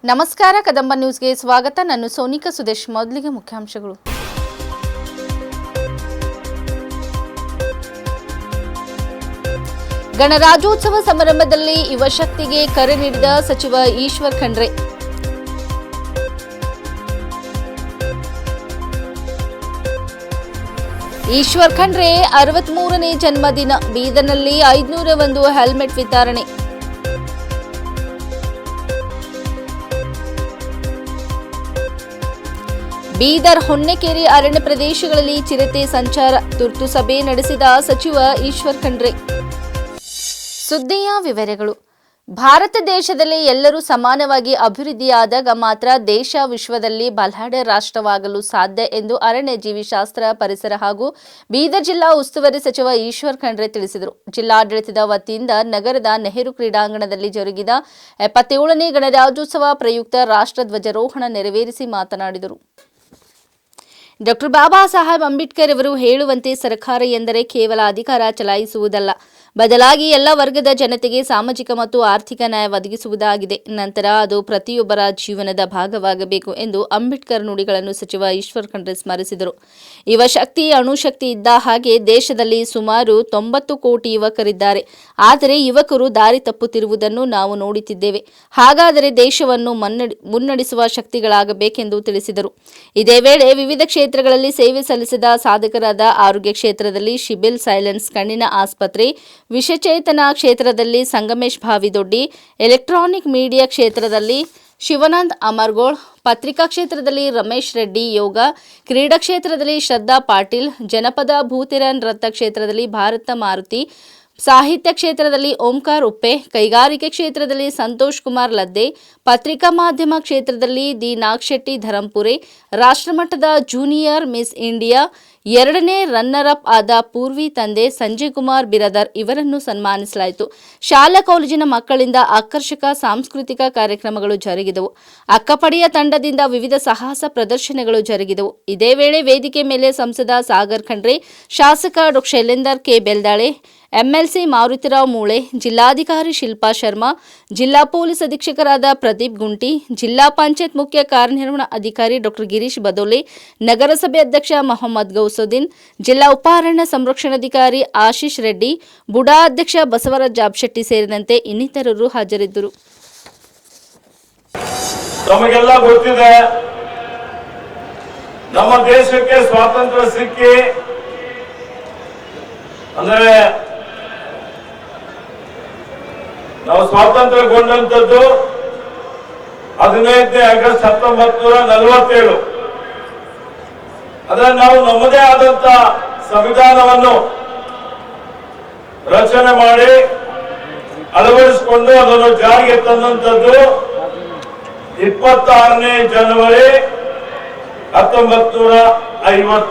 ನಮಸ್ಕಾರ ಕದಂಬ ನ್ಯೂಸ್ಗೆ ಸ್ವಾಗತ. ನಾನು ಸೋನಿಕಾ ಸುದೇಶ್. ಮೊದಲಿಗೆ ಮುಖ್ಯಾಂಶಗಳು. ಗಣರಾಜ್ಯೋತ್ಸವ ಸಮಾರಂಭದಲ್ಲಿ ಯುವ ಶಕ್ತಿಗೆ ಕರೆ ನೀಡಿದ ಸಚಿವ ಈಶ್ವರ್ ಖಂಡ್ರೆ. ಈಶ್ವರ್ ಖಂಡ್ರೆ 63ನೇ ಜನ್ಮದಿನ. ಬೀದರ್ನಲ್ಲಿ 501 ಹೆಲ್ಮೆಟ್ ವಿತರಣೆ. ಬೀದರ್ ಹೊನ್ನೆಕೆರೆ ಅರಣ್ಯ ಪ್ರದೇಶಗಳಲ್ಲಿ ಚಿರತೆ ಸಂಚಾರ. ತುರ್ತು ಸಭೆ ನಡೆಸಿದ ಸಚಿವ ಈಶ್ವರ್ ಖಂಡ್ರೆ. ಸುದ್ದಿಯ ವಿವರಗಳು. ಭಾರತ ದೇಶದಲ್ಲಿ ಎಲ್ಲರೂ ಸಮಾನವಾಗಿ ಅಭಿವೃದ್ಧಿಯಾದಾಗ ಮಾತ್ರ ದೇಶ ವಿಶ್ವದಲ್ಲಿ ಬಲಾಢ್ಯ ರಾಷ್ಟ್ರವಾಗಲು ಸಾಧ್ಯ ಎಂದು ಅರಣ್ಯ ಜೀವಿಶಾಸ್ತ್ರ, ಪರಿಸರ ಹಾಗೂ ಬೀದರ್ ಜಿಲ್ಲಾ ಉಸ್ತುವಾರಿ ಸಚಿವ ಈಶ್ವರ್ ಖಂಡ್ರೆ ತಿಳಿಸಿದರು. ಜಿಲ್ಲಾಡಳಿತದ ವತಿಯಿಂದ ನಗರದ ನೆಹರು ಕ್ರೀಡಾಂಗಣದಲ್ಲಿ ಜರುಗಿದ 77ನೇ ಗಣರಾಜ್ಯೋತ್ಸವ ಪ್ರಯುಕ್ತ ರಾಷ್ಟ್ರ ಧ್ವಜಾರೋಹಣ ನೆರವೇರಿಸಿ ಮಾತನಾಡಿದರು. ಡಾಕ್ಟರ್ ಬಾಬಾ ಸಾಹೇಬ್ ಅಂಬೇಡ್ಕರ್ ಅವರು ಹೇಳುವಂತೆ ಸರ್ಕಾರ ಎಂದರೆ ಕೇವಲ ಅಧಿಕಾರ ಚಲಾಯಿಸುವುದಲ್ಲ, ಬದಲಾಗಿ ಎಲ್ಲ ವರ್ಗದ ಜನತೆಗೆ ಸಾಮಾಜಿಕ ಮತ್ತು ಆರ್ಥಿಕ ನ್ಯಾಯ ಒದಗಿಸುವುದಾಗಿದೆ. ನಂತರ ಅದು ಪ್ರತಿಯೊಬ್ಬರ ಜೀವನದ ಭಾಗವಾಗಬೇಕು ಎಂದು ಅಂಬೇಡ್ಕರ್ ನುಡಿಗಳನ್ನು ಸಚಿವ ಈಶ್ವರ್ ಖಂಡ್ರೆ ಸ್ಮರಿಸಿದರು. ಯುವ ಶಕ್ತಿ ಅಣುಶಕ್ತಿ ಇದ್ದ ಹಾಗೆ ದೇಶದಲ್ಲಿ ಸುಮಾರು 90 ಕೋಟಿ ಯುವಕರಿದ್ದಾರೆ. ಆದರೆ ಯುವಕರು ದಾರಿ ತಪ್ಪುತ್ತಿರುವುದನ್ನು ನಾವು ನೋಡುತ್ತಿದ್ದೇವೆ. ಹಾಗಾದರೆ ದೇಶವನ್ನು ಮುನ್ನಡೆಸುವ ಶಕ್ತಿಗಳಾಗಬೇಕೆಂದು ತಿಳಿಸಿದರು. ಇದೇ ವೇಳೆ ವಿವಿಧ ಕ್ಷೇತ್ರಗಳಲ್ಲಿ ಸೇವೆ ಸಲ್ಲಿಸಿದ ಸಾಧಕರಾದ ಆರೋಗ್ಯ ಕ್ಷೇತ್ರದಲ್ಲಿ ಶಿಬಿಲ್ ಸೈಲೆನ್ಸ್ ಕಣ್ಣಿನ ಆಸ್ಪತ್ರೆ, ವಿಷಚೇತನ ಕ್ಷೇತ್ರದಲ್ಲಿ ಸಂಗಮೇಶ್ ಭಾವಿದೊಡ್ಡಿ, ಎಲೆಕ್ಟ್ರಾನಿಕ್ ಮೀಡಿಯಾ ಕ್ಷೇತ್ರದಲ್ಲಿ ಶಿವಾನಂದ್ ಅಮರ್ಗೋಳ್, ಪತ್ರಿಕಾ ಕ್ಷೇತ್ರದಲ್ಲಿ ರಮೇಶ್ ರೆಡ್ಡಿ, ಯೋಗ ಕ್ರೀಡಾ ಕ್ಷೇತ್ರದಲ್ಲಿ ಶ್ರದ್ಧಾ ಪಾಟೀಲ್, ಜನಪದ ಭೂತಿರನ್ ರಥ ಕ್ಷೇತ್ರದಲ್ಲಿ ಭಾರತ ಮಾರುತಿ, ಸಾಹಿತ್ಯ ಕ್ಷೇತ್ರದಲ್ಲಿ ಓಂಕಾರ್ ಉಪ್ಪೆ, ಕೈಗಾರಿಕೆ ಕ್ಷೇತ್ರದಲ್ಲಿ ಸಂತೋಷ್ ಕುಮಾರ್ ಲದ್ದೆ, ಪತ್ರಿಕಾ ಮಾಧ್ಯಮ ಕ್ಷೇತ್ರದಲ್ಲಿ ದಿ ನಾಗಶೆಟ್ಟಿ ಧರಂಪುರೆ, ರಾಷ್ಟ್ರಮಟ್ಟದ ಜೂನಿಯರ್ ಮಿಸ್ ಇಂಡಿಯಾ 2ನೇ ರನ್ನರ್ ಅಪ್ ಆದ ಪೂರ್ವಿ ತಂದೆ ಸಂಜಯ್ ಕುಮಾರ್ ಬಿರದರ್ ಇವರನ್ನು ಸನ್ಮಾನಿಸಲಾಯಿತು. ಶಾಲಾ ಕಾಲೇಜಿನ ಮಕ್ಕಳಿಂದ ಆಕರ್ಷಕ ಸಾಂಸ್ಕೃತಿಕ ಕಾರ್ಯಕ್ರಮಗಳು ಜರುಗಿದವು. ಅಕ್ಕಪಡೆಯ ತಂಡದಿಂದ ವಿವಿಧ ಸಾಹಸ ಪ್ರದರ್ಶನಗಳು ಜರುಗಿದವು. ಇದೇ ವೇಳೆ ವೇದಿಕೆ ಮೇಲೆ ಸಂಸದ ಸಾಗರ್ ಖಂಡ್ರೆ, ಶಾಸಕ ಡಾ ಶೈಲೇಂದರ್ ಕೆ ಬೆಲ್ದಾಳೆ, ಎಂಎಲ್ಸಿ ಮಾರುತಿರಾವ್ ಮೂಳೆ, ಜಿಲ್ಲಾಧಿಕಾರಿ ಶಿಲ್ಪಾ ಶರ್ಮಾ, ಜಿಲ್ಲಾ ಪೊಲೀಸ್ ಅಧೀಕ್ಷಕರಾದ ಪ್ರದೀಪ್ ಗುಂಟಿ, ಜಿಲ್ಲಾ ಪಂಚಾಯತ್ ಮುಖ್ಯ ಕಾರ್ಯನಿರ್ವಹಣಾ ಅಧಿಕಾರಿ ಡಾ ಗಿರೀಶ್ ಬದೋಲೆ, ನಗರಸಭೆ ಅಧ್ಯಕ್ಷ ಮೊಹಮ್ಮದ್ ಗೌಸುದ್ದೀನ್, ಜಿಲ್ಲಾ ಉಪಾರಣ್ಯ ಸಂರಕ್ಷಣಾಧಿಕಾರಿ ಆಶೀಶ್ ರೆಡ್ಡಿ, ಬುಡಾ ಅಧ್ಯಕ್ಷ ಬಸವರಾಜ್ ಜಾಬ್ಶೆಟ್ಟಿ ಸೇರಿದಂತೆ ಇನ್ನಿತರರು ಹಾಜರಿದ್ದರು. ನಮಗೆಲ್ಲ ಗೊತ್ತಿದೆ, ನಮ್ಮ ದೇಶಕ್ಕೆ ಸ್ವಾತಂತ್ರ್ಯ ಸಿಕ್ಕಿ ಅಂದರೆ ನಾವು ಸ್ವಾತಂತ್ರ್ಯಗೊಂಡಂಥದ್ದು 15ನೇ ಆಗಸ್ಟ್ 1947. ಅದನ್ನು ನಾವು ನಮ್ಮದೇ ಆದಂತ ಸಂವಿಧಾನವನ್ನು ರಚನೆ ಮಾಡಿ ಅಳವಡಿಸಿಕೊಂಡು ಅದನ್ನು ಜಾರಿಗೆ ತಂದಂಥದ್ದು 26ನೇ ಜನವರಿ 1950.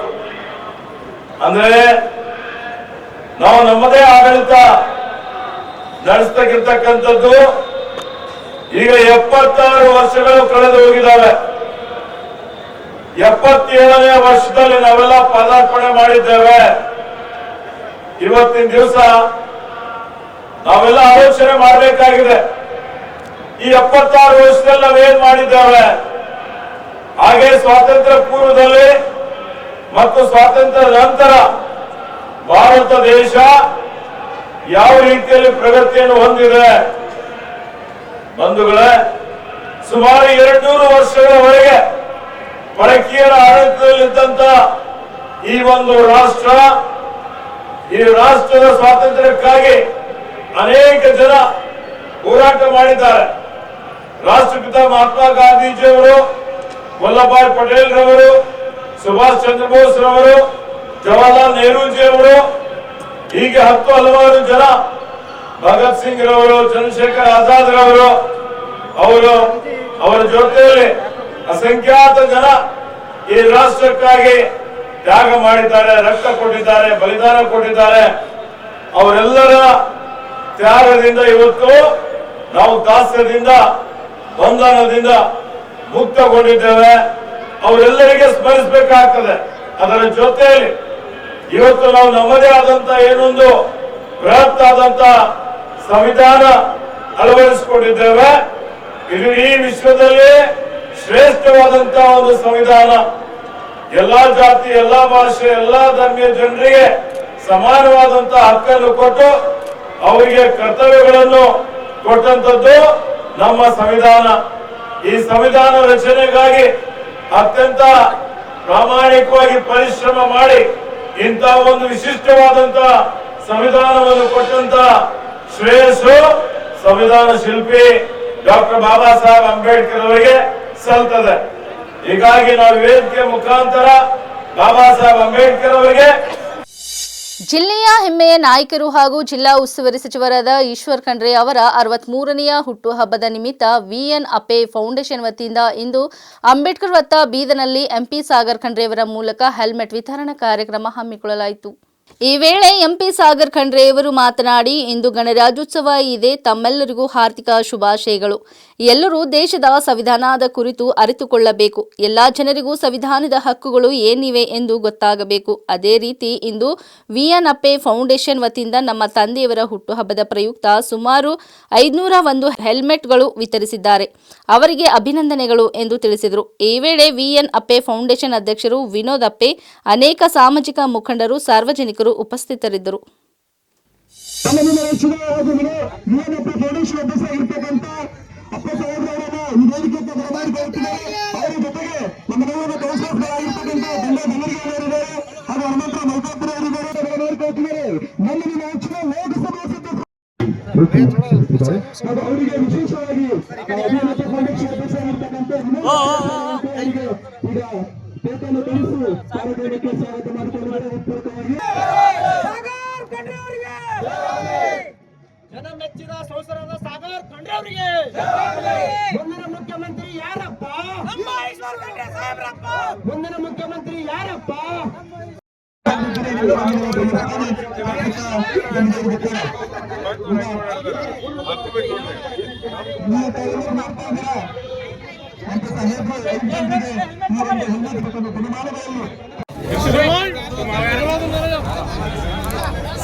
ಅಂದ್ರೆ ನಾವು ನಮ್ಮದೇ ಆಡಳಿತ ನಡೆಸ್ತಕ್ಕಿರ್ತಕ್ಕಂಥದ್ದು ಈಗ 76 ವರ್ಷಗಳು ಕಳೆದು ಹೋಗಿದ್ದಾವೆ. 77ನೇ ವರ್ಷದಲ್ಲಿ ನಾವೆಲ್ಲ ಪದಾರ್ಪಣೆ ಮಾಡಿದ್ದೇವೆ. ಇವತ್ತಿನ ದಿವಸ ನಾವೆಲ್ಲ ಆಲೋಚನೆ ಮಾಡಬೇಕಾಗಿದೆ, ಈ 76 ವರ್ಷದಲ್ಲಿ ನಾವೇನ್ ಮಾಡಿದ್ದೇವೆ, ಹಾಗೆ ಸ್ವಾತಂತ್ರ್ಯ ಪೂರ್ವದಲ್ಲಿ ಮತ್ತು ಸ್ವಾತಂತ್ರ್ಯ ನಂತರ ಭಾರತ ದೇಶ ಯಾವ ರೀತಿಯಲ್ಲಿ ಪ್ರಗತಿಯನ್ನು ಹೊಂದಿದೆ. ಬಂಧುಗಳೇ, ಸುಮಾರು 200 ವರ್ಷಗಳವರೆಗೆ ಪರಕೀಯರ ಆಡಳಿತದಲ್ಲಿದ್ದಂತ ಈ ಒಂದು ರಾಷ್ಟ್ರ, ಈ ರಾಷ್ಟ್ರದ ಸ್ವಾತಂತ್ರ್ಯಕ್ಕಾಗಿ ಅನೇಕ ಜನ ಹೋರಾಟ ಮಾಡಿದ್ದಾರೆ. ರಾಷ್ಟ್ರಪಿತ ಮಹಾತ್ಮ ಗಾಂಧೀಜಿಯವರು, ವಲ್ಲಭಭಾಯ್ ಪಟೇಲ್ ರವರು, ಸುಭಾಷ್ ಚಂದ್ರ ಬೋಸ್ ರವರು, ಜವಾಹರ್ಲಾಲ್ ನೆಹರೂಜಿ ಅವರು, ಹೀಗೆ ಹಲವಾರು ಜನ, ಭಗತ್ ಸಿಂಗ್ ರವರು, ಚಂದ್ರಶೇಖರ್ ಆಜಾದ್ ರವರು, ಅವರ ಜೊತೆಯಲ್ಲಿ ಅಸಂಖ್ಯಾತ ಜನ ಈ ರಾಷ್ಟ್ರಕ್ಕಾಗಿ ತ್ಯಾಗ ಮಾಡಿದ್ದಾರೆ, ರಕ್ತ ಕೊಟ್ಟಿದ್ದಾರೆ, ಬಲಿದಾನ ಕೊಟ್ಟಿದ್ದಾರೆ. ಅವರೆಲ್ಲರ ತ್ಯಾಗದಿಂದ ಇವತ್ತು ನಾವು ದಾಸ್ಯದಿಂದ, ಬಂಧನದಿಂದ ಮುಕ್ತಗೊಂಡಿದ್ದೇವೆ. ಅವರೆಲ್ಲರಿಗೆ ಸ್ಮರಿಸಬೇಕಾಗ್ತದೆ. ಅದರ ಜೊತೆಯಲ್ಲಿ ಇವತ್ತು ನಾವು ನಮ್ಮದೇ ಆದಂತ ಏನೊಂದು ಬೃಹತ್ ಆದಂತ ಸಂವಿಧಾನ ಅಳವಡಿಸಿಕೊಂಡಿದ್ದೇವೆ. ಇದು ಈ ವಿಶ್ವದಲ್ಲಿ ಶ್ರೇಷ್ಠವಾದಂತಹ ಒಂದು ಸಂವಿಧಾನ. ಎಲ್ಲಾ ಜಾತಿ, ಎಲ್ಲಾ ಭಾಷೆ, ಎಲ್ಲಾ ಧರ್ಮೀಯ ಜನರಿಗೆ ಸಮಾನವಾದಂತಹ ಹಕ್ಕನ್ನು ಕೊಟ್ಟು ಅವರಿಗೆ ಕರ್ತವ್ಯಗಳನ್ನು ಕೊಟ್ಟಂತದ್ದು ನಮ್ಮ ಸಂವಿಧಾನ. ಈ ಸಂವಿಧಾನ ರಚನೆಗಾಗಿ ಅತ್ಯಂತ ಪ್ರಾಮಾಣಿಕವಾಗಿ ಪರಿಶ್ರಮ ಮಾಡಿ ಇಂತಹ ಒಂದು ವಿಶಿಷ್ಟವಾದಂತಹ ಸಂವಿಧಾನವನ್ನು ಕೊಟ್ಟಂತ ಶ್ರೇಯಸ್ಸು ಸಂವಿಧಾನ ಶಿಲ್ಪಿ ಡಾಕ್ಟರ್ ಬಾಬಾ ಸಾಹೇಬ್ ಅಂಬೇಡ್ಕರ್ ಅವರಿಗೆ ಸಲ್ತದೆ. ಹೀಗಾಗಿ ನಾವು ವೇದಿಕೆ ಮುಖಾಂತರ ಬಾಬಾ ಸಾಹೇಬ್ ಅಂಬೇಡ್ಕರ್ ಅವರಿಗೆ ಜಿಲ್ಲೆಯ ಹೆಮ್ಮೆಯ ನಾಯಕರು ಹಾಗೂ ಜಿಲ್ಲಾ ಉಸ್ತುವಾರಿ ಸಚಿವರಾದ ಈಶ್ವರ್ ಖಂಡ್ರೆ ಅವರ 63ನೆಯ ಹುಟ್ಟುಹಬ್ಬದ ನಿಮಿತ್ತ ವಿಎನ್ ಅಪೆ ಫೌಂಡೇಶನ್ ವತಿಯಿಂದ ಇಂದು ಅಂಬೇಡ್ಕರ್ ವೃತ್ತ ಬೀದರ್ನಲ್ಲಿ ಎಂಪಿ ಸಾಗರ್ ಖಂಡ್ರೆಯವರ ಮೂಲಕ ಹೆಲ್ಮೆಟ್ ವಿತರಣಾ ಕಾರ್ಯಕ್ರಮ ಹಮ್ಮಿಕೊಳ್ಳಲಾಯಿತು. ಈ ವೇಳೆ ಎಂಪಿ ಸಾಗರ್ ಖಂಡ್ರೆಯವರು ಮಾತನಾಡಿ, ಇಂದು ಗಣರಾಜ್ಯೋತ್ಸವ ಇದೆ. ತಮ್ಮೆಲ್ಲರಿಗೂ ಹಾರ್ದಿಕ ಶುಭಾಶಯಗಳು. ಎಲ್ಲರೂ ದೇಶದ ಸಂವಿಧಾನದ ಕುರಿತು ಅರಿತುಕೊಳ್ಳಬೇಕು. ಎಲ್ಲಾ ಜನರಿಗೂ ಸಂವಿಧಾನದ ಹಕ್ಕುಗಳು ಏನಿವೆ ಎಂದು ಗೊತ್ತಾಗಬೇಕು. ಅದೇ ರೀತಿ ಇಂದು ವಿಎನ್ ಅಪ್ಪೆ ಫೌಂಡೇಶನ್ ವತಿಯಿಂದ ನಮ್ಮ ತಂದೆಯವರ ಹುಟ್ಟುಹಬ್ಬದ ಪ್ರಯುಕ್ತ ಸುಮಾರು 501 ಹೆಲ್ಮೆಟ್ಗಳು ವಿತರಿಸಿದ್ದಾರೆ. ಅವರಿಗೆ ಅಭಿನಂದನೆಗಳು ಎಂದು ತಿಳಿಸಿದರು. ಈ ವೇಳೆ ವಿಎನ್ ಅಪ್ಪೆ ಫೌಂಡೇಶನ್ ಅಧ್ಯಕ್ಷರು ವಿನೋದ್ ಅಪ್ಪೆ, ಅನೇಕ ಸಾಮಾಜಿಕ ಮುಖಂಡರು, ಸಾರ್ವಜನಿಕರು ಉಪಸ್ಥಿತರಿದ್ದರು. ಅವರಿಗೆ ವಿಶೇಷವಾಗಿ ಸ್ವಾಗತ ಮಾಡಿಕೊಂಡು ಜನ ಮೆಚ್ಚಿದ ಸಂಸದರಾದ ಸಾಗರ್ ಖಂಡ್ರೆ ಅವರಿಗೆ ಮುಂದಿನ ಮುಖ್ಯಮಂತ್ರಿ ಯಾರಪ್ಪ? ನಮ್ಮ ಈಶ್ವರ್ ಖಂಡ್ರೆ ಸಾಹೇಬ್ರಪ್ಪ. ಮುಂದಿನ ಮುಖ್ಯಮಂತ್ರಿ ಯಾರಪ್ಪ?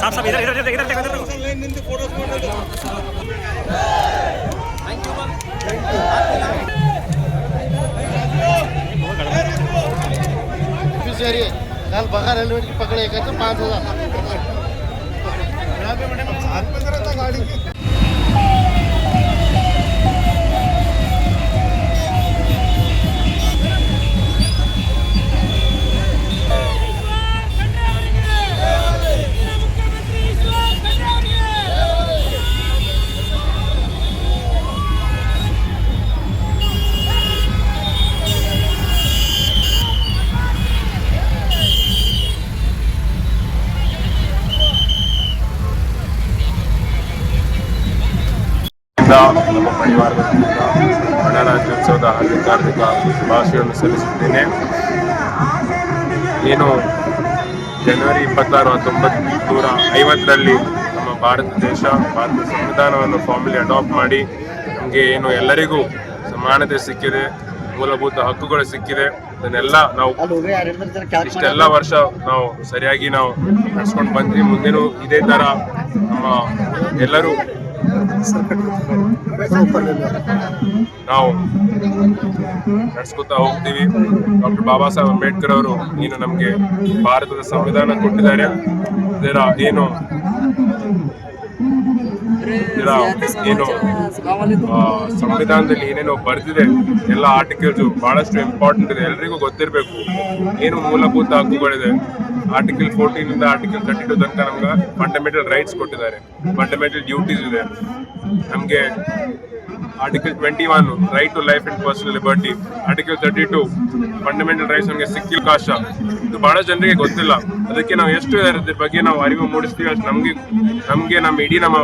साहब साहब इधर इधर इधर इधर कल बघा रेलवे की पकड़े 5,000 गाड़ी ನಮ್ಮ ಪರಿವಾರದ ಗಣರಾಜ್ಯೋತ್ಸವದ ಹಾರ್ದಿಕ ಶುಭಾಶಯವನ್ನು ಸಲ್ಲಿಸುತ್ತೇನೆ. ಏನು ಜನವರಿ 26, 1950ರಲ್ಲಿ ನಮ್ಮ ಭಾರತ ದೇಶ ಭಾರತ ಸಂವಿಧಾನವನ್ನು ಫಾರ್ಮಲಿ ಅಡಾಪ್ಟ್ ಮಾಡಿ ನಮಗೆ ಏನು ಎಲ್ಲರಿಗೂ ಸಮಾನತೆ ಸಿಕ್ಕಿದೆ, ಮೂಲಭೂತ ಹಕ್ಕುಗಳು ಸಿಕ್ಕಿದೆ. ಅದನ್ನೆಲ್ಲ ನಾವು ಇಷ್ಟೆಲ್ಲ ವರ್ಷ ನಾವು ಸರಿಯಾಗಿ ನಾವು ನಡೆಸ್ಕೊಂಡು ಬಂದ್ವಿ. ಮುಂದೇನು ಇದೇ ಥರ ನಮ್ಮ ಎಲ್ಲರೂ ನಾವು ನಡೆಸ್ಕೊತಾ ಹೋಗ್ತೀವಿ. ಡಾಕ್ಟರ್ ಬಾಬಾ ಸಾಹೇಬ್ ಅಂಬೇಡ್ಕರ್ ಅವರು ಏನು ನಮಗೆ ಭಾರತದ ಸಂವಿಧಾನ ಕೊಟ್ಟಿದ್ದಾರೆ. ಇದರ ಏನು ಸಂವಿಧಾನದಲ್ಲಿ ಏನೇನೋ ಬರ್ದಿದೆ, ಎಲ್ಲ ಆರ್ಟಿಕಲ್ಸ್ ಬಹಳಷ್ಟು ಇಂಪಾರ್ಟೆಂಟ್ ಇದೆ, ಎಲ್ರಿಗೂ ಗೊತ್ತಿರಬೇಕು. ಏನು ಮೂಲಭೂತ ಹಕ್ಕುಗಳಿದೆ, ಆರ್ಟಿಕಲ್ 14 ಇಂದ ಆರ್ಟಿಕಲ್ 32 ತನಕ ನಮ್ಗೆ ಫಂಡಮೆಂಟಲ್ ರೈಟ್ಸ್ ಕೊಟ್ಟಿದ್ದಾರೆ, ಫಂಡಮೆಂಟಲ್ ಡ್ಯೂಟೀಸ್ ಇದೆ. ನಮಗೆ article 21 right to life and personal liberty, article 32 fundamental rights ನಮಗೆ ಸಿಕ್ಕಿಲ್ಲ ಕಾಶ. ಇದು ಬಹಳ ಜನರಿಗೆ ಗೊತ್ತಿಲ್ಲ. ಅದಕ್ಕೆ ನಾವು ಎಷ್ಟು ಇದ್ರ ಬಗ್ಗೆ ನಾವು ಅರಿವು ಮೂಡಿಸ್ತೀವಿ ಅಷ್ಟು ನಮಗೆ ನಮ್ಮ ಇಡೀ ನಮ್ಮ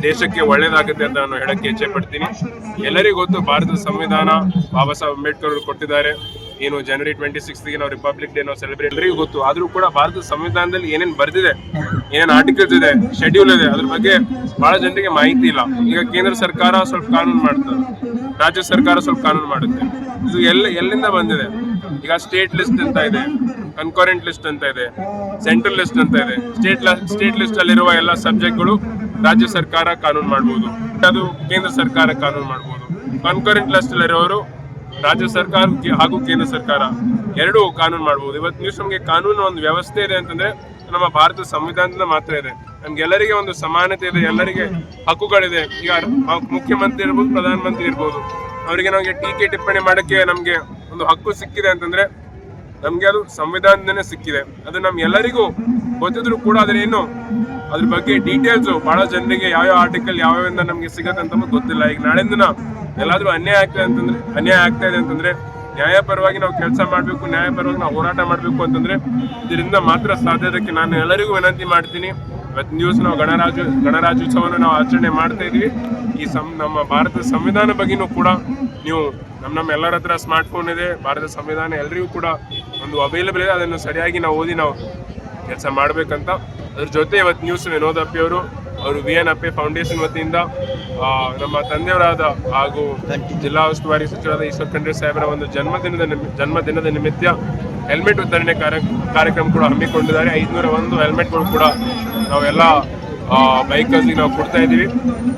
ದೇಶಕ್ಕೆ ಒಳ್ಳೇದಾಗುತ್ತೆ ಅಂತ ನಾನು ಹೇಳಕ್ಕೆ ಇಚ್ಛೆ ಪಡ್ತೀನಿ. ಎಲ್ಲರಿಗೂ ಗೊತ್ತು ಭಾರತದ ಸಂವಿಧಾನ ಬಾಬಾ ಸಾಹೇಬ್ ಅಂಬೇಡ್ಕರ್ ಅವರು ಕೊಟ್ಟಿದ್ದಾರೆ. ಏನು ಜನವರಿ 26ಗೆ ನಾವು ರಿಪಬ್ಲಿಕ್ ಡೇ ನಾವು ಸೆಲೆಬ್ರೇಟ್ ಎಲ್ಲರಿಗೂ ಗೊತ್ತು. ಆದ್ರೂ ಕೂಡ ಭಾರತದ ಸಂವಿಧಾನದಲ್ಲಿ ಏನೇನು ಬರ್ದಿದೆ, ಏನೇನು ಆರ್ಟಿಕಲ್ಸ್ ಇದೆ, ಶೆಡ್ಯೂಲ್ ಇದೆ, ಅದ್ರ ಬಗ್ಗೆ ಬಹಳ ಜನರಿಗೆ ಮಾಹಿತಿ ಇಲ್ಲ. ಈಗ ಕೇಂದ್ರ ಸರ್ಕಾರ ಸ್ವಲ್ಪ ಕಾನೂನು ಮಾಡ್ತದೆ, ರಾಜ್ಯ ಸರ್ಕಾರ ಸ್ವಲ್ಪ ಕಾನೂನು ಮಾಡುತ್ತೆ. ಇದು ಎಲ್ಲಿಂದ ಬಂದಿದೆ? ಈಗ ಸ್ಟೇಟ್ ಲಿಸ್ಟ್ ಅಂತ ಇದೆ, ಕನ್ಕರೆಂಟ್ ಲಿಸ್ಟ್ ಅಂತ ಇದೆ, ಸೆಂಟ್ರಲ್ ಲಿಸ್ಟ್ ಅಂತ ಇದೆ. ಸ್ಟೇಟ್ ಲಿಸ್ಟ್ ಅಲ್ಲಿರುವ ಎಲ್ಲ ಸಬ್ಜೆಕ್ಟ್ಗಳು ರಾಜ್ಯ ಸರ್ಕಾರ ಕಾನೂನು ಮಾಡ್ಬೋದು, ಅದು ಕೇಂದ್ರ ಸರ್ಕಾರ ಕಾನೂನು ಮಾಡ್ಬೋದು. ಕನ್ಕರೆಂಟ್ ಲಿಸ್ಟಲ್ಲಿರೋರು ರಾಜ್ಯ ಸರ್ಕಾರ ಹಾಗೂ ಕೇಂದ್ರ ಸರ್ಕಾರ ಎರಡೂ ಕಾನೂನು ಮಾಡ್ಬೋದು. ಇವತ್ತು ನ್ಯೂಸ್ ನಮಗೆ ಕಾನೂನು ಒಂದು ವ್ಯವಸ್ಥೆ ಇದೆ ಅಂತಂದ್ರೆ ನಮ್ಮ ಭಾರತ ಸಂವಿಧಾನದಿಂದ ಮಾತ್ರ ಇದೆ. ನಮ್ಗೆಲ್ಲರಿಗೆ ಒಂದು ಸಮಾನತೆ ಇದೆ, ಎಲ್ಲರಿಗೆ ಹಕ್ಕುಗಳಿದೆ. ಈಗ ಮುಖ್ಯಮಂತ್ರಿ ಇರ್ಬೋದು, ಪ್ರಧಾನಮಂತ್ರಿ ಇರ್ಬೋದು, ಅವರಿಗೆ ನಮಗೆ ಟೀಕೆ ಟಿಪ್ಪಣಿ ಮಾಡೋಕ್ಕೆ ನಮಗೆ ಒಂದು ಹಕ್ಕು ಸಿಕ್ಕಿದೆ ಅಂತಂದ್ರೆ ನಮ್ಗೆ ಅದು ಸಂವಿಧಾನದಿಂದನೇ ಸಿಕ್ಕಿದೆ. ಅದು ನಮ್ಗೆಲ್ಲರಿಗೂ ಗೊತ್ತಿದ್ರು ಕೂಡ ಅದ್ರ ಬಗ್ಗೆ ಡೀಟೇಲ್ಸ್ ಬಹಳ ಜನರಿಗೆ ಯಾವ ಆರ್ಟಿಕಲ್ ಯಾವ್ಯಾವಿಂದ ನಮ್ಗೆ ಸಿಗತ್ತೆ ಅಂತ ಗೊತ್ತಿಲ್ಲ. ಈಗ ನಾಳೆಯಿಂದ ಎಲ್ಲಾದ್ರೂ ಅನ್ಯಾಯ ಆಗ್ತಾ ಇದೆ ಅಂತಂದ್ರೆ ನ್ಯಾಯಪರವಾಗಿ ನಾವು ಕೆಲಸ ಮಾಡಬೇಕು, ನ್ಯಾಯಪರವಾಗಿ ನಾವು ಹೋರಾಟ ಮಾಡಬೇಕು ಅಂತಂದ್ರೆ ಇದರಿಂದ ಮಾತ್ರ ಸಾಧ್ಯದಕ್ಕೆ ನಾನು ಎಲ್ಲರಿಗೂ ವಿನಂತಿ ಮಾಡ್ತೀನಿ. ಇವತ್ತು ನ್ಯೂಸ್ ನಾವು ಗಣರಾಜ್ಯೋತ್ಸವವನ್ನು ನಾವು ಆಚರಣೆ ಮಾಡ್ತಾ ಇದೀವಿ. ನಮ್ಮ ಭಾರತದ ಸಂವಿಧಾನ ಬಗ್ಗೆನೂ ಕೂಡ ನೀವು ನಮ್ಮ ಎಲ್ಲರ ಹತ್ರ ಸ್ಮಾರ್ಟ್ಫೋನ್ ಇದೆ. ಭಾರತ ಸಂವಿಧಾನ ಎಲ್ಲರಿಗೂ ಕೂಡ ಒಂದು ಅವೈಲೇಬಲ್ ಇದೆ. ಅದನ್ನು ಸರಿಯಾಗಿ ನಾವು ಓದಿ ನಾವು ಕೆಲಸ ಮಾಡಬೇಕಂತ. ಅದ್ರ ಜೊತೆ ಇವತ್ತು ನ್ಯೂಸ್ ವಿನೋದ್ ಅಪ್ಪಿ ಅವರು VN ಅಪ್ಪೆ ಫೌಂಡೇಶನ್ ವತಿಯಿಂದ ನಮ್ಮ ತಂದೆಯವರಾದ ಹಾಗೂ ಜಿಲ್ಲಾ ಉಸ್ತುವಾರಿ ಸಚಿವರಾದ ಈಶ್ವರ್ ಖಂಡ್ರೆ ಸಾಹೇಬರ ಒಂದು ಜನ್ಮದಿನದ ನಿಮಿತ್ತ ಹೆಲ್ಮೆಟ್ ವಿತರಣೆ ಕಾರ್ಯಕ್ರಮ ಕೂಡ ಹಮ್ಮಿಕೊಂಡಿದ್ದಾರೆ. 501 ಹೆಲ್ಮೆಟ್ಗಳು ಕೂಡ ನಾವೆಲ್ಲ ಬೈಕರ್ಸ್ಗೆ ನಾವು ಕೊಡ್ತಾ ಇದ್ದೀವಿ.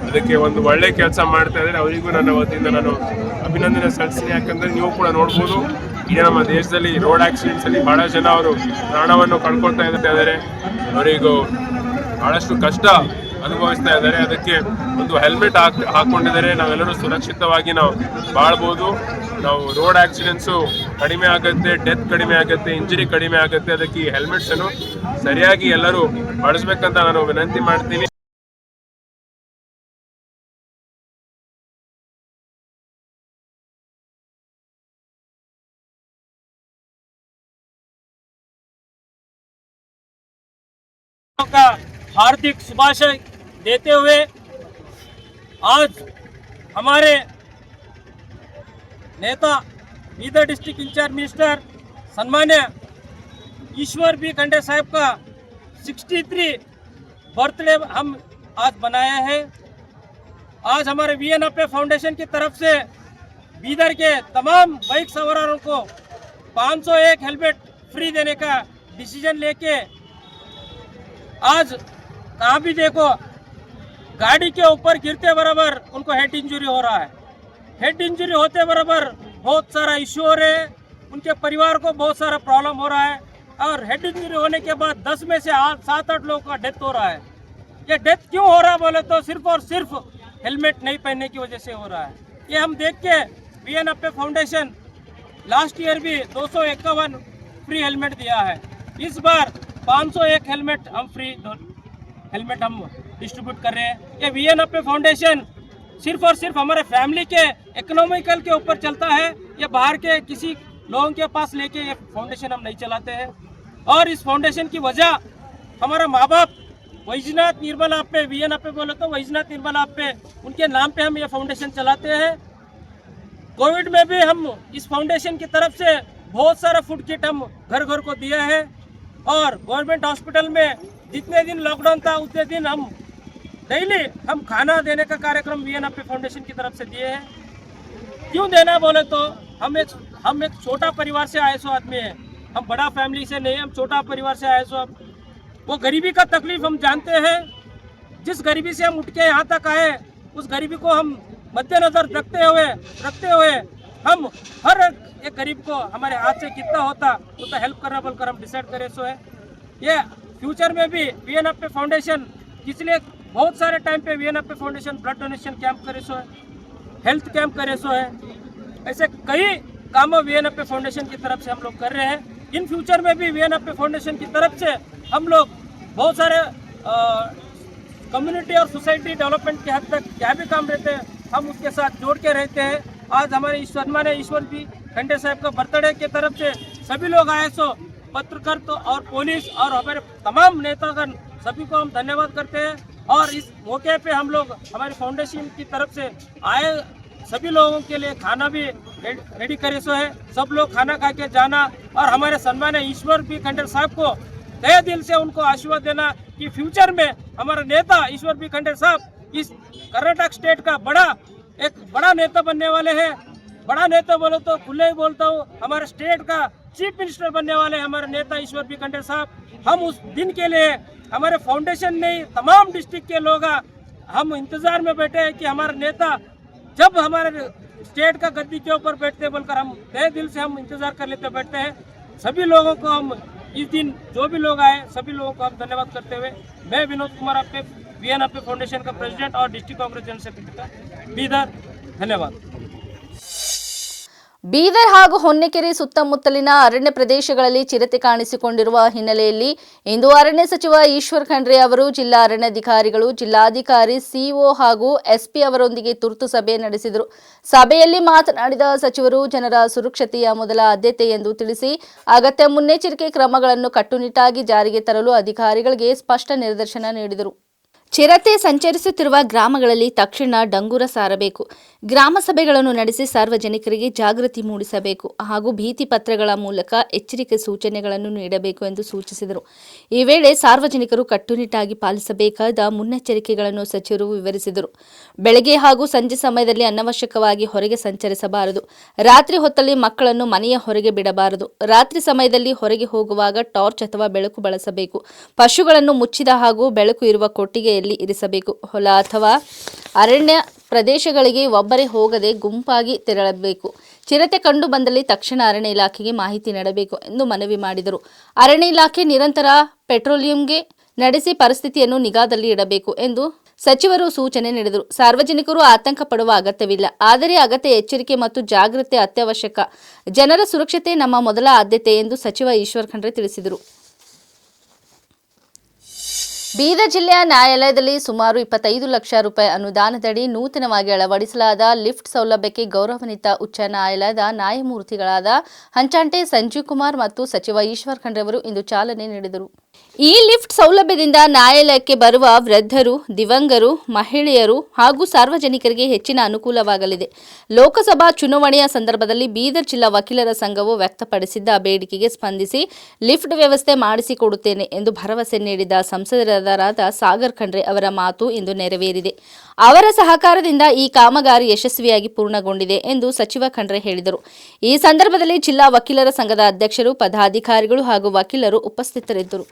ಅದಕ್ಕೆ ಒಂದು ಒಳ್ಳೆ ಕೆಲಸ ಮಾಡ್ತಾ ಇದ್ದಾರೆ. ಅವರಿಗೂ ನನ್ನ ವತಿಯಿಂದ ನಾನು ಅಭಿನಂದನೆ ಸಲ್ಲಿಸ್ತೀನಿ. ಯಾಕಂದ್ರೆ ನೀವು ಕೂಡ ನೋಡ್ಬೋದು, ಈಗ ನಮ್ಮ ದೇಶದಲ್ಲಿ ರೋಡ್ ಆಕ್ಸಿಡೆಂಟ್ಸ್ ಅಲ್ಲಿ ಬಹಳ ಜನ ಅವರು ಪ್ರಾಣವನ್ನು ಕಳ್ಕೊಳ್ತಾ ಇದ್ದಾರೆ. ಅವರಿಗೂ ಬಹಳಷ್ಟು ಕಷ್ಟ ಅನುಭವಿಸ್ತಾ ಇದ್ದಾರೆ. ಅದಕ್ಕೆ ಒಂದು ಹೆಲ್ಮೆಟ್ ಹಾಕೊಂಡಿದ್ದಾರೆ. ನಾವೆಲ್ಲರೂ ಸುರಕ್ಷಿತವಾಗಿ ನಾವು ಬಾಳ್ಬೋದು. ನಾವು ರೋಡ್ ಆಕ್ಸಿಡೆಂಟ್ಸು ಕಡಿಮೆ ಆಗುತ್ತೆ, ಡೆತ್ ಕಡಿಮೆ ಆಗುತ್ತೆ, ಇಂಜರಿ ಕಡಿಮೆ ಆಗುತ್ತೆ. ಅದಕ್ಕೆ ಈ ಹೆಲ್ಮೆಟ್ಸ್ ಅನ್ನು ಸರಿಯಾಗಿ ಎಲ್ಲರೂ ಬಳಸಬೇಕಂತ ನಾನು ವಿನಂತಿ ಮಾಡ್ತೀನಿ. का हार्दिक शुभाशय देते हुए आज हमारे नेता बीदर डिस्ट्रिक्ट इंचार्ज मिनिस्टर सम्मान्य ईश्वर बी खंडे साहब का 63 बर्थडे हम आज बनाया है। आज हमारे VN अप्पे फाउंडेशन की तरफ से बीदर के तमाम बाइक सवारों को 501 हेलमेट फ्री देने का डिसीजन लेके आज कहाँ भी देखो गाड़ी के ऊपर गिरते बराबर उनको हेड इंजरी हो रहा है। हेड इंजरी होते बराबर बहुत सारा इश्यू हो रहे हैं, उनके परिवार को बहुत सारा प्रॉब्लम हो रहा है। और हेड इंजरी होने के बाद 10 में से 7-8 लोगों का डेथ हो रहा है। ये डेथ क्यों हो रहा है बोले तो सिर्फ और सिर्फ हेलमेट नहीं पहनने की वजह से हो रहा है। ये हम देख के VN appe foundation last year भी 251 फ्री हेलमेट दिया है। इस बार 501 हेलमेट हम फ्री हेलमेट हम डिस्ट्रीब्यूट कर रहे हैं। ये VN अप्पे फाउंडेशन सिर्फ और सिर्फ हमारे फैमिली के इकोनॉमिकल के ऊपर चलता है। ये बाहर के किसी लोगों के पास लेके ये फाउंडेशन हम नहीं चलाते हैं। और इस फाउंडेशन की वजह हमारा माँ बाप वैजनाथ निर्मला अप्पे, VN अप्पे बोले तो वैजनाथ निर्मला अप्पे, उनके नाम पे हम ये फाउंडेशन चलाते हैं। कोविड में भी हम इस फाउंडेशन की तरफ से बहुत सारा फूड किट हम घर घर को दिया है। और गवर्नमेंट हॉस्पिटल में जितने दिन लॉकडाउन था उतने दिन हम डेली हम खाना देने का कार्यक्रम VN अप्पे फाउंडेशन की तरफ से दिए हैं। क्यों देना बोले तो हम एक छोटा परिवार से आए सो आदमी है, हम बड़ा फैमिली से नहीं, हम छोटा परिवार से आए सो। वो गरीबी का तकलीफ हम जानते हैं। जिस गरीबी से हम उठ के यहाँ तक आए उस गरीबी को हम मद्देनजर रखते हुए हम हर एक गरीब को हमारे हाथ से कितना होता उतना हेल्प करना बोलकर हम डिसाइड करे सो है। ये फ्यूचर में भी VN अप्पे फाउंडेशन पिछले बहुत सारे टाइम पे VN appe foundation blood donation camp करे सो है, हेल्थ कैंप करे सो है। ऐसे कई काम VN अप्पे फाउंडेशन की तरफ से हम लोग कर रहे हैं। इन फ्यूचर में भी VN अप्पे फाउंडेशन की तरफ से हम लोग बहुत सारे कम्युनिटी और सोसाइटी डेवलपमेंट के हद तक क्या भी काम रहते हैं हम उसके साथ जोड़ के रहते हैं। आज हमारे सम्मान्य ईश्वर बी खंडे साहब का बर्थडे की तरफ से सभी लोग आए सो पत्रकार तो और पुलिस और हमारे तमाम नेतागण सभी को हम धन्यवाद करते हैं। और इस मौके पे हम लोग हमारी फाउंडेशन की तरफ से आए सभी लोगों के लिए खाना भी रेडी करे सो है। सब लोग खाना खा के जाना और हमारे सम्मान्य ईश्वर बी खंडे साहब को तहे दिल से उनको आशीर्वाद देना कि फ्यूचर में हमारा नेता ईश्वर बी खंडे साहब इस कर्नाटक स्टेट का एक बड़ा नेता बनने वाले हैं। बड़ा नेता बोलो तो खुले ही बोलता हूँ, हमारे स्टेट का चीफ मिनिस्टर बनने वाले हमारे नेता ईश्वर बी खंडे साहब। हम उस दिन के लिए हमारे फाउंडेशन नहीं तमाम डिस्ट्रिक्ट के लोग हम इंतजार में बैठे हैं कि हमारा नेता जब हमारे स्टेट का गद्दी के ऊपर बैठते बोलकर हम तहे दिल से हम इंतजार कर लेते बैठते हैं। सभी लोगों को हम इस दिन जो भी लोग आए सभी लोगों को हम धन्यवाद करते हुए मैं विनोद कुमार अप्पे VN अप्पे फाउंडेशन का प्रेसिडेंट और district Congress general secretary Bidar, धन्यवाद। ಬೀದರ್ ಹಾಗೂ ಹೊನ್ನೆಕೆರೆ ಸುತ್ತಮುತ್ತಲಿನ ಅರಣ್ಯ ಪ್ರದೇಶಗಳಲ್ಲಿ ಚಿರತೆ ಕಾಣಿಸಿಕೊಂಡಿರುವ ಹಿನ್ನೆಲೆಯಲ್ಲಿ ಇಂದು ಅರಣ್ಯ ಸಚಿವ ಈಶ್ವರ್ ಖಂಡ್ರೆ ಅವರು ಜಿಲ್ಲಾ ಅರಣ್ಯಾಧಿಕಾರಿಗಳು, ಜಿಲ್ಲಾಧಿಕಾರಿ, ಸಿಇಒ ಹಾಗೂ ಎಸ್ಪಿ ಅವರೊಂದಿಗೆ ತುರ್ತು ಸಭೆ ನಡೆಸಿದರು. ಸಭೆಯಲ್ಲಿ ಮಾತನಾಡಿದ ಸಚಿವರು ಜನರ ಸುರಕ್ಷತೆಯ ಮೊದಲ ಆದ್ಯತೆ ಎಂದು ತಿಳಿಸಿ ಅಗತ್ಯ ಮುನ್ನೆಚ್ಚರಿಕೆ ಕ್ರಮಗಳನ್ನು ಕಟ್ಟುನಿಟ್ಟಾಗಿ ಜಾರಿಗೆ ತರಲು ಅಧಿಕಾರಿಗಳಿಗೆ ಸ್ಪಷ್ಟ ನಿರ್ದೇಶನ ನೀಡಿದರು. ಚಿರತೆ ಸಂಚರಿಸುತ್ತಿರುವ ಗ್ರಾಮಗಳಲ್ಲಿ ತಕ್ಷಣ ಡಂಗೂರ ಸಾರಬೇಕು. ಗ್ರಾಮ ಸಭೆಗಳನ್ನು ನಡೆಸಿ ಸಾರ್ವಜನಿಕರಿಗೆ ಜಾಗೃತಿ ಮೂಡಿಸಬೇಕು ಹಾಗೂ ಭೀತಿ ಪತ್ರಗಳ ಮೂಲಕ ಎಚ್ಚರಿಕೆ ಸೂಚನೆಗಳನ್ನು ನೀಡಬೇಕು ಎಂದು ಸೂಚಿಸಿದರು. ಈ ವೇಳೆ ಸಾರ್ವಜನಿಕರು ಕಟ್ಟುನಿಟ್ಟಾಗಿ ಪಾಲಿಸಬೇಕಾದ ಮುನ್ನೆಚ್ಚರಿಕೆಗಳನ್ನು ಸಚಿವರು ವಿವರಿಸಿದರು. ಬೆಳಗ್ಗೆ ಹಾಗೂ ಸಂಜೆ ಸಮಯದಲ್ಲಿ ಅನವಶ್ಯಕವಾಗಿ ಹೊರಗೆ ಸಂಚರಿಸಬಾರದು. ರಾತ್ರಿ ಹೊತ್ತಲ್ಲಿ ಮಕ್ಕಳನ್ನು ಮನೆಯ ಹೊರಗೆ ಬಿಡಬಾರದು. ರಾತ್ರಿ ಸಮಯದಲ್ಲಿ ಹೊರಗೆ ಹೋಗುವಾಗ ಟಾರ್ಚ್ ಅಥವಾ ಬೆಳಕು ಬಳಸಬೇಕು. ಪಶುಗಳನ್ನು ಮುಚ್ಚಿದ ಹಾಗೂ ಬೆಳಕು ಇರುವ ಕೊಟ್ಟಿಗೆಯಲ್ಲಿ ಇರಿಸಬೇಕು. ಹೊಲ ಅಥವಾ ಅರಣ್ಯ ಪ್ರದೇಶಗಳಿಗೆ ಒಬ್ಬರೇ ಹೋಗದೆ ಗುಂಪಾಗಿ ತೆರಳಬೇಕು. ಚಿರತೆ ಕಂಡು ಬಂದಲ್ಲಿ ತಕ್ಷಣ ಅರಣ್ಯ ಇಲಾಖೆಗೆ ಮಾಹಿತಿ ನೀಡಬೇಕು ಎಂದು ಮನವಿ ಮಾಡಿದರು. ಅರಣ್ಯ ಇಲಾಖೆ ನಿರಂತರ ಪೆಟ್ರೋಲಿಂಗ್ಗೆ ನಡೆಸಿ ಪರಿಸ್ಥಿತಿಯನ್ನು ನಿಗಾದಲ್ಲಿ ಇಡಬೇಕು ಎಂದು ಸಚಿವರು ಸೂಚನೆ ನೀಡಿದರು. ಸಾರ್ವಜನಿಕರು ಆತಂಕ ಪಡುವ ಅಗತ್ಯವಿಲ್ಲ. ಆದರೆ ಅಗತ್ಯ ಎಚ್ಚರಿಕೆ ಮತ್ತು ಜಾಗೃತಿ ಅತ್ಯವಶ್ಯಕ. ಜನರ ಸುರಕ್ಷತೆ ನಮ್ಮ ಮೊದಲ ಆದ್ಯತೆ ಎಂದು ಸಚಿವ ಈಶ್ವರ್ ಖಂಡ್ರೆ ತಿಳಿಸಿದರು. ಬೀದರ್ ಜಿಲ್ಲೆಯ ನ್ಯಾಯಾಲಯದಲ್ಲಿ ಸುಮಾರು 25 ಲಕ್ಷ ರೂಪಾಯಿ ಅನುದಾನದಡಿ ನೂತನವಾಗಿ ಅಳವಡಿಸಲಾದ ಲಿಫ್ಟ್ ಸೌಲಭ್ಯಕ್ಕೆ ಗೌರವಾನ್ವಿತ ಉಚ್ಚ ನ್ಯಾಯಾಲಯದ ನ್ಯಾಯಮೂರ್ತಿಗಳಾದ ಹಂಚಾಂಟೆ ಸಂಜೀವ್ ಕುಮಾರ್ ಮತ್ತು ಸಚಿವ ಈಶ್ವರ್ ಖಂಡ್ರೆ ಅವರು ಇಂದು ಚಾಲನೆ ನೀಡಿದರು. ಈ ಲಿಫ್ಟ್ ಸೌಲಭ್ಯದಿಂದ ನ್ಯಾಯಾಲಯಕ್ಕೆ ಬರುವ ವೃದ್ಧರು, ದಿವ್ಯಾಂಗರು, ಮಹಿಳೆಯರು ಹಾಗೂ ಸಾರ್ವಜನಿಕರಿಗೆ ಹೆಚ್ಚಿನ ಅನುಕೂಲವಾಗಲಿದೆ. ಲೋಕಸಭಾ ಚುನಾವಣೆಯ ಸಂದರ್ಭದಲ್ಲಿ ಬೀದರ್ ಜಿಲ್ಲಾ ವಕೀಲರ ಸಂಘವು ವ್ಯಕ್ತಪಡಿಸಿದ್ದ ಬೇಡಿಕೆಗೆ ಸ್ಪಂದಿಸಿ ಲಿಫ್ಟ್ ವ್ಯವಸ್ಥೆ ಮಾಡಿಸಿಕೊಡುತ್ತೇನೆ ಎಂದು ಭರವಸೆ ನೀಡಿದ ಸಂಸದರಾದ ಸಾಗರ್ ಖಂಡ್ರೆ ಅವರ ಮಾತು ಇಂದು ನೆರವೇರಿದೆ. ಅವರ ಸಹಕಾರದಿಂದ ಈ ಕಾಮಗಾರಿ ಯಶಸ್ವಿಯಾಗಿ ಪೂರ್ಣಗೊಂಡಿದೆ ಎಂದು ಸಚಿವ ಖಂಡ್ರೆ ಹೇಳಿದರು. ಈ ಸಂದರ್ಭದಲ್ಲಿ ಜಿಲ್ಲಾ ವಕೀಲರ ಸಂಘದ ಅಧ್ಯಕ್ಷರು, ಪದಾಧಿಕಾರಿಗಳು ಹಾಗೂ ವಕೀಲರು ಉಪಸ್ಥಿತರಿದ್ದರು.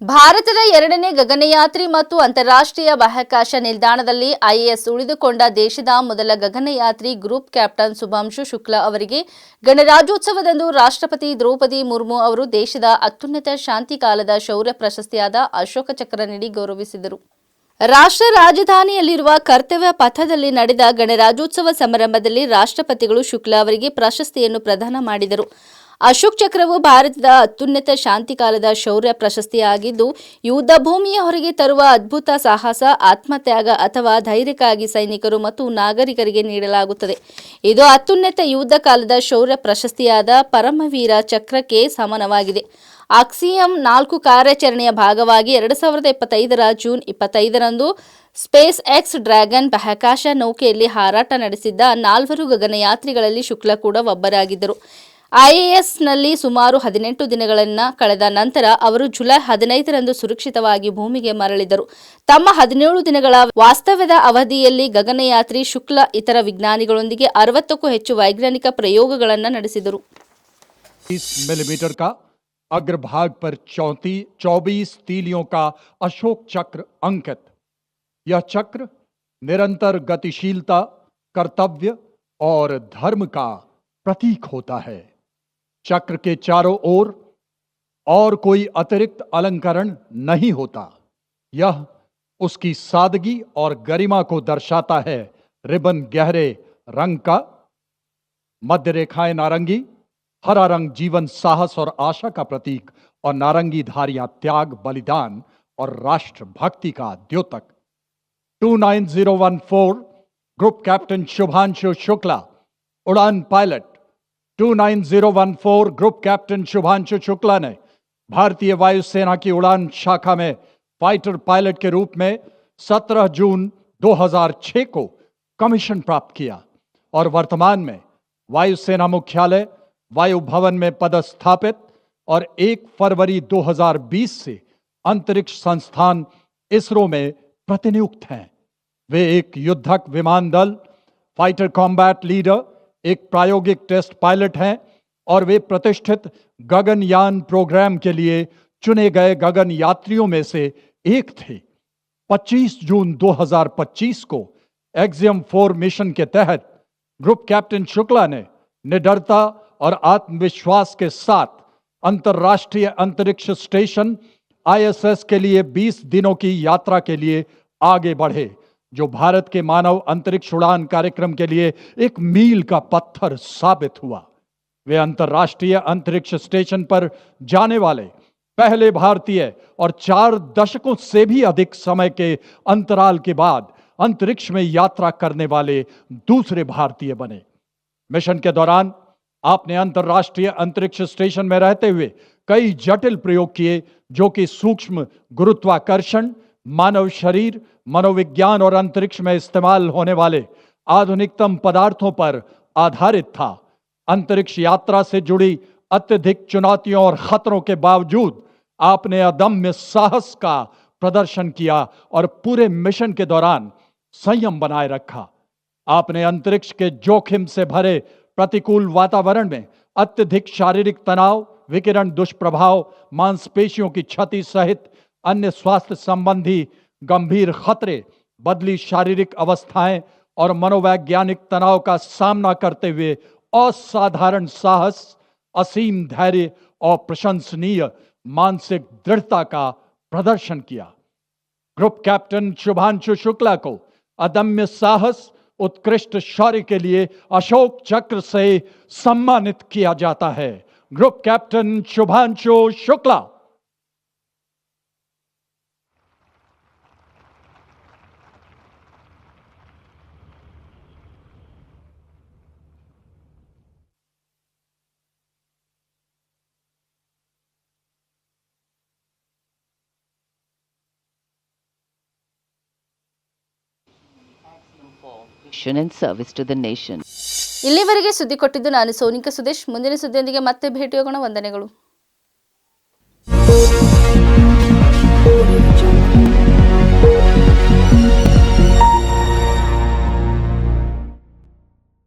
ಭಾರತದ 2ನೇ ಗಗನಯಾತ್ರಿ ಮತ್ತು ಅಂತಾರಾಷ್ಟ್ರೀಯ ಬಾಹ್ಯಾಕಾಶ ನಿಲ್ದಾಣದಲ್ಲಿ ಐಎಎಸ್ ಉಳಿದುಕೊಂಡ ದೇಶದ ಮೊದಲ ಗಗನಯಾತ್ರಿ ಗ್ರೂಪ್ ಕ್ಯಾಪ್ಟನ್ ಶುಭಾಂಶು ಶುಕ್ಲಾ ಅವರಿಗೆ ಗಣರಾಜ್ಯೋತ್ಸವದಂದು ರಾಷ್ಟ್ರಪತಿ ದ್ರೌಪದಿ ಮುರ್ಮು ಅವರು ದೇಶದ ಅತ್ಯುನ್ನತ ಶಾಂತಿ ಕಾಲದ ಶೌರ್ಯ ಪ್ರಶಸ್ತಿಯಾದ ಅಶೋಕ ಚಕ್ರ ನೀಡಿ ಗೌರವಿಸಿದರು. ರಾಷ್ಟ್ರ ರಾಜಧಾನಿಯಲ್ಲಿರುವ ಕರ್ತವ್ಯ ಪಥದಲ್ಲಿ ನಡೆದ ಗಣರಾಜ್ಯೋತ್ಸವ ಸಮಾರಂಭದಲ್ಲಿ ರಾಷ್ಟ್ರಪತಿಗಳು ಶುಕ್ಲಾ ಅವರಿಗೆ ಪ್ರಶಸ್ತಿಯನ್ನು ಪ್ರದಾನ ಮಾಡಿದರು. ಅಶೋಕ್ ಚಕ್ರವು ಭಾರತದ ಅತ್ಯುನ್ನತ ಶಾಂತಿಕಾಲದ ಶೌರ್ಯ ಪ್ರಶಸ್ತಿಯಾಗಿದ್ದು, ಯುದ್ಧ ಭೂಮಿಯ ಹೊರಗೆ ತರುವ ಅದ್ಭುತ ಸಾಹಸ, ಆತ್ಮತ್ಯಾಗ ಅಥವಾ ಧೈರ್ಯಕ್ಕಾಗಿ ಸೈನಿಕರು ಮತ್ತು ನಾಗರಿಕರಿಗೆ ನೀಡಲಾಗುತ್ತದೆ. ಇದು ಅತ್ಯುನ್ನತ ಯುದ್ಧ ಕಾಲದ ಶೌರ್ಯ ಪ್ರಶಸ್ತಿಯಾದ ಪರಮವೀರ ಚಕ್ರಕ್ಕೆ ಸಮಾನವಾಗಿದೆ. ಆಕ್ಸಿಯಂ 4 ಕಾರ್ಯಾಚರಣೆಯ ಭಾಗವಾಗಿ 2025 ಜೂನ್ 25ರಂದು ಸ್ಪೇಸ್ ಎಕ್ಸ್ ಡ್ರ್ಯಾಗನ್ ಬಾಹ್ಯಾಕಾಶ ನೌಕೆಯಲ್ಲಿ ಹಾರಾಟ ನಡೆಸಿದ್ದ 4 ಗಗನಯಾತ್ರಿಗಳಲ್ಲಿ ಶುಕ್ಲಾ ಕೂಡ ಒಬ್ಬರಾಗಿದ್ದರು. ಐಎಎಸ್ನಲ್ಲಿ ಸುಮಾರು 18 ದಿನಗಳನ್ನು ಕಳೆದ ನಂತರ ಅವರು ಜುಲೈ 15ರಂದು ಸುರಕ್ಷಿತವಾಗಿ ಭೂಮಿಗೆ ಮರಳಿದರು. ತಮ್ಮ 17 ದಿನಗಳ ವಾಸ್ತವ್ಯದ ಅವಧಿಯಲ್ಲಿ ಗಗನಯಾತ್ರಿ ಶುಕ್ಲಾ ಇತರ ವಿಜ್ಞಾನಿಗಳೊಂದಿಗೆ 60ಕ್ಕೂ ಹೆಚ್ಚು ವೈಜ್ಞಾನಿಕ ಪ್ರಯೋಗಗಳನ್ನು ನಡೆಸಿದರು. 30 मिलीमीटर का अग्रभाग पर 24 तीलियों का अशोक चक्र अंकित। यह चक्र निरंतर गतिशीलता, कर्तव्य और धर्म का प्रतीक होता है। चक्र के चारों ओर और कोई अतिरिक्त अलंकरण नहीं होता। यह उसकी सादगी और गरिमा को दर्शाता है। रिबन गहरे रंग का, मध्य रेखाएं नारंगी, हरा रंग जीवन, साहस और आशा का प्रतीक और नारंगी धारियां त्याग, बलिदान और राष्ट्र भक्ति का द्योतक। 29014 ग्रुप कैप्टन शुभांशु शुक्ला, उड़ान pilot. 29014 group captain Shubhanshu Shukla ने भारतीय वायुसेना की उड़ान शाखा में फाइटर पायलट के रूप में 17 जून 2006 को कमीशन प्राप्त किया और वर्तमान में वायुसेना मुख्यालय वायु भवन में पदस्थापित और 1 फरवरी 2020 से अंतरिक्ष संस्थान इसरो में प्रतिनियुक्त हैं। वे एक युद्धक विमान दल, फाइटर कॉम्बैट लीडर, एक प्रायोगिक टेस्ट पायलट हैं और वे प्रतिष्ठित गगनयान प्रोग्राम के लिए चुने गए गगन यात्रियों में से एक थे। 25 जून 2025 को एक्सियम 4 मिशन के तहत ग्रुप कैप्टन शुक्ला ने निडरता और आत्मविश्वास के साथ अंतर्राष्ट्रीय अंतरिक्ष स्टेशन ISS के लिए 20 दिनों की यात्रा के लिए आगे बढ़े, जो भारत के मानव अंतरिक्ष उड़ान कार्यक्रम के लिए एक मील का पत्थर साबित हुआ। वे अंतर्राष्ट्रीय अंतरिक्ष स्टेशन पर जाने वाले पहले भारतीय और 4 दशकों से भी अधिक समय के अंतराल के बाद अंतरिक्ष में यात्रा करने वाले दूसरे भारतीय बने। मिशन के दौरान आपने अंतर्राष्ट्रीय अंतरिक्ष स्टेशन में रहते हुए कई जटिल प्रयोग किए, जो कि सूक्ष्म गुरुत्वाकर्षण, मानव शरीर, मनोविज्ञान और अंतरिक्ष में इस्तेमाल होने वाले आधुनिकतम पदार्थों पर आधारित था। अंतरिक्ष यात्रा से जुड़ी अत्यधिक चुनौतियों और खतरों के बावजूद आपने अदम्य साहस का प्रदर्शन किया और पूरे मिशन के दौरान संयम बनाए रखा। आपने अंतरिक्ष के जोखिम से भरे प्रतिकूल वातावरण में अत्यधिक शारीरिक तनाव, विकिरण दुष्प्रभाव, मांसपेशियों की क्षति सहित अन्य स्वास्थ्य संबंधी गंभीर खतरे, बदली शारीरिक अवस्थाएं और मनोवैज्ञानिक तनाव का सामना करते हुए असाधारण साहस, असीम धैर्य और प्रशंसनीय मानसिक दृढ़ता का प्रदर्शन किया। ग्रुप कैप्टन शुभांशु शुक्ला को अदम्य साहस, उत्कृष्ट शौर्य के लिए अशोक चक्र से सम्मानित किया जाता है। Group captain Shubhanshu Shukla. and service to the nation. ಇಲ್ಲಿವರೆಗೆ ಸುದ್ದಿ ಕೊಟ್ಟಿದ್ದು ನಾನು ಸೋನಿಕಾ ಸುದೇಶ್. ಮುಂದಿನ ಸುದ್ದಿಯೊಂದಿಗೆ ಮತ್ತೆ ಭೇಟಿಯಾಗೋಣ. ವಂದನೆಗಳು.